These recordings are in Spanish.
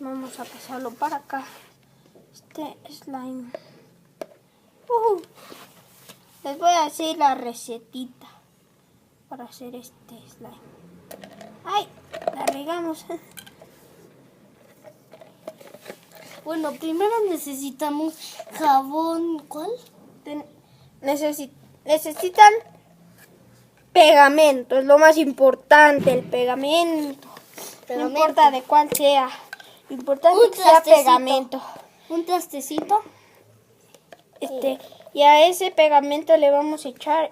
Vamos a pasarlo para acá. Este slime. Les voy a decir la recetita para hacer este slime. ¡Ay! La regamos. Bueno, primero necesitamos jabón. ¿Cuál? Necesitan pegamento, es lo más importante, el pegamento. No importa de cuál sea, lo importante es que sea pegamento. Un trastecito. Y a ese pegamento le vamos a echar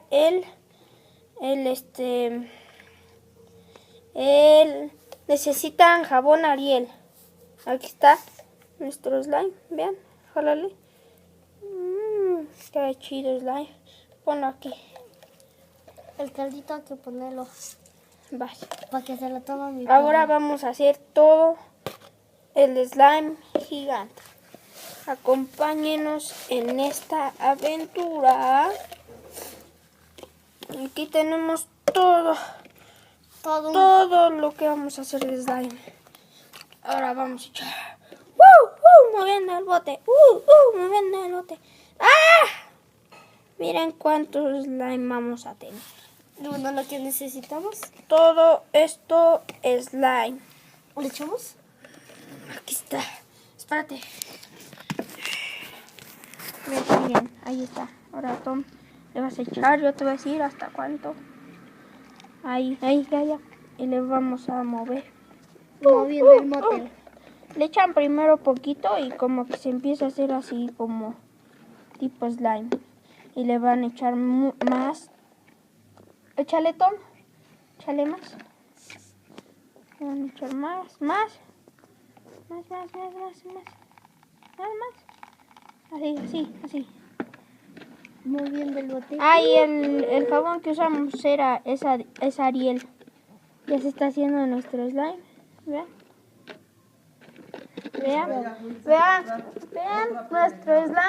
necesitan jabón Ariel. Aquí está nuestro slime, vean, jálale. Qué chido slime. Ponlo aquí. El caldito hay que ponerlo. Vaya. Para que se lo tome mi Ahora vamos a hacer todo el slime gigante. Acompáñenos en esta aventura. Aquí tenemos todo lo que vamos a hacer de slime. Ahora vamos a echar. Moviendo el bote. Moviendo el bote. ¡Ah! Miren cuántos slime vamos a tener. Bueno, lo que necesitamos. Todo esto es slime. ¿Le echamos? Aquí está. Espérate. Bien, ahí está. Ahora Tom, le vas a echar, yo te voy a decir hasta cuánto. Ahí, ya. Y le vamos a mover. Moviendo el motel. Le echan primero poquito y como que se empieza a hacer así como tipo slime. Y le van a echar más. Échale, Tom. Échale más. Le van a echar más. Más. Así. Moviendo el bote. Y el jabón que usamos es Ariel. Ya se está haciendo nuestro slime. Vean nuestro slime.